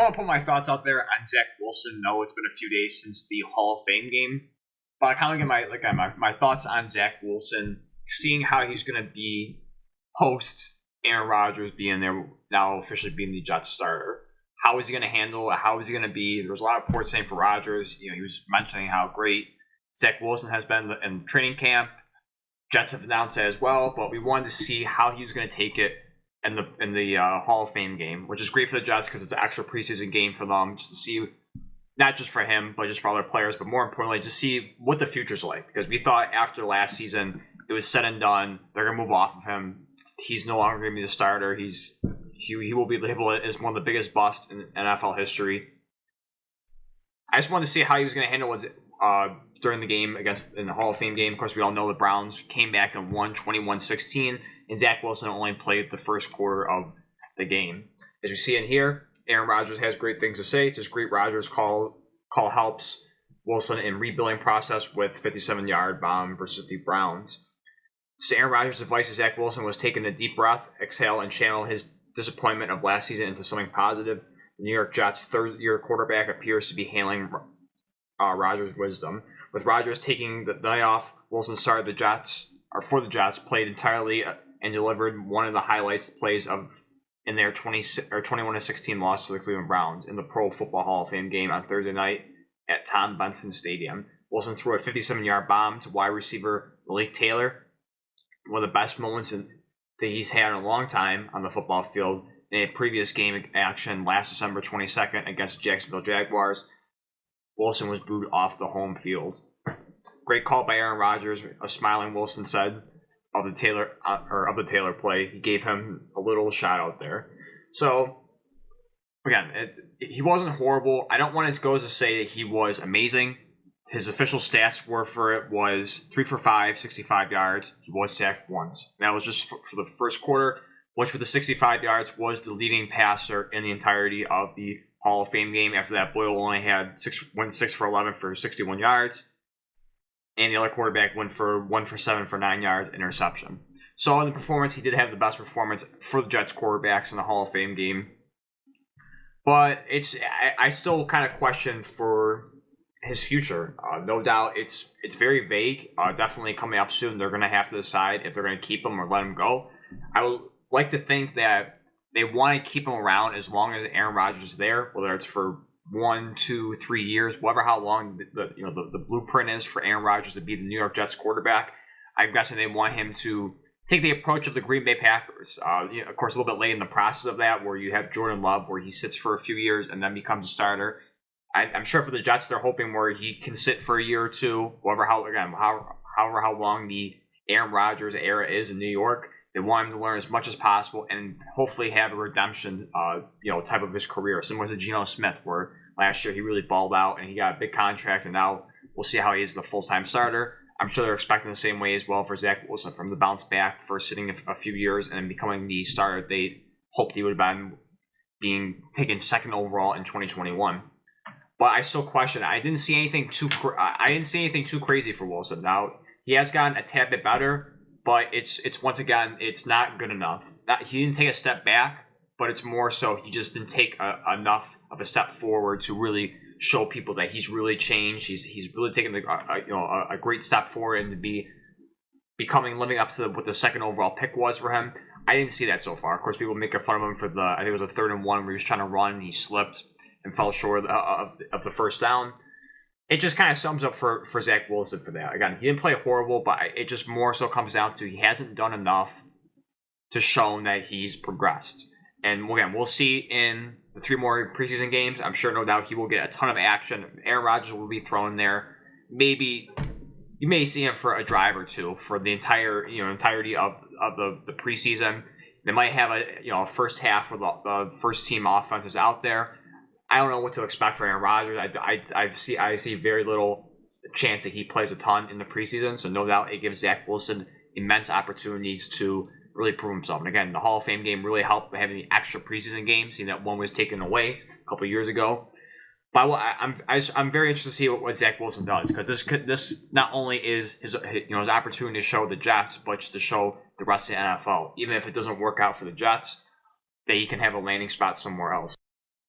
want to put my thoughts out there on Zach Wilson. No, it's been a few days since the Hall of Fame game, but I kind of get my thoughts on Zach Wilson, seeing how he's going to be post Aaron Rodgers being there, now officially being the Jets starter. How is he going to handle it? How is he going to be? There was a lot of reports saying for Rodgers, he was mentioning how great Zach Wilson has been in training camp. Jets have announced that as well, but we wanted to see how he was going to take it in the Hall of Fame game, which is great for the Jets because it's an actual preseason game for them, just to see, not just for him, but just for other players, but more importantly, just see what the future's like. Because we thought after last season, it was said and done. They're going to move off of him. He's no longer going to be the starter. He will be labeled as one of the biggest busts in NFL history. I just wanted to see how he was going to handle it during the game in the Hall of Fame game. Of course, we all know the Browns came back and won 21-16, and Zach Wilson only played the first quarter of the game. As we see in here, Aaron Rodgers has great things to say. It's just great Rodgers call helps Wilson in rebuilding process with 57-yard bomb versus the Browns. So Aaron Rodgers' advice to Zach Wilson was take a deep breath, exhale, and channel his disappointment of last season into something positive. The New York Jets' third-year quarterback appears to be handling Rodgers' wisdom. With Rodgers taking the night off, Wilson started the Jets, played entirely and delivered one of the highlights plays in their 21-16 loss to the Cleveland Browns in the Pro Football Hall of Fame game on Thursday night at Tom Benson Stadium. Wilson threw a 57-yard bomb to wide receiver Malik Taylor, one of the best moments that he's had in a long time on the football field. In a previous game action last December 22nd against the Jacksonville Jaguars, Wilson was booed off the home field. Great call by Aaron Rodgers. A smiling Wilson said of the Taylor play. He gave him a little shout out there. So again, he wasn't horrible. I don't want to go as to say that he was amazing. His official stats was 3 for 5, 65 yards. He was sacked once. That was just for the first quarter, which with the 65 yards was the leading passer in the entirety of the Hall of Fame game. After that, Boyle only went 6 for 11 for 61 yards. And the other quarterback went 1 for 7 for 9 yards, interception. So in the performance, he did have the best performance for the Jets quarterbacks in the Hall of Fame game. But I still kind of question for his future. No doubt it's very vague. Definitely coming up soon, they're going to have to decide if they're going to keep him or let him go. I would like to think that they want to keep him around as long as Aaron Rodgers is there, whether it's for 1, 2, 3 years, how long the blueprint is for Aaron Rodgers to be the New York Jets quarterback. I'm guessing they want him to take the approach of the Green Bay Packers. Of course, a little bit late in the process of that, where you have Jordan Love, where he sits for a few years and then becomes a starter. I'm sure for the Jets, they're hoping where he can sit for a year or two, however how long the Aaron Rodgers era is in New York. They want him to learn as much as possible and hopefully have a redemption, type of his career, similar to Geno Smith, where last year he really balled out and he got a big contract, and now we'll see how he is the full-time starter. I'm sure they're expecting the same way as well for Zach Wilson, from the bounce back for sitting a few years and becoming the starter they hoped he would have been, being taken second overall in 2021. But I still question it. I didn't see anything too crazy for Wilson. Now he has gotten a tad bit better, but it's once again, it's not good enough. He didn't take a step back, but it's more so he just didn't take enough of a step forward to really show people that he's really changed. He's really taken a great step forward and to living up to what the second overall pick was for him. I didn't see that so far. Of course, people make fun of him for I think it was a 3rd and 1 where he was trying to run and he slipped and fell short of the first down. It just kind of sums up for Zach Wilson for that. Again, he didn't play horrible, but it just more so comes down to he hasn't done enough to show that he's progressed. And again, we'll see in the 3 more preseason games. I'm sure, no doubt, he will get a ton of action. Aaron Rodgers will be thrown there. Maybe you may see him for a drive or two for the entirety of the preseason. They might have a first half where the first team offense is out there. I don't know what to expect for Aaron Rodgers. I see very little chance that he plays a ton in the preseason. So no doubt it gives Zach Wilson immense opportunities to really prove himself. And again, the Hall of Fame game really helped by having the extra preseason game, seeing that one was taken away a couple of years ago. But I'm very interested to see what Zach Wilson does, because this not only is his opportunity to show the Jets, but just to show the rest of the NFL. Even if it doesn't work out for the Jets, that he can have a landing spot somewhere else.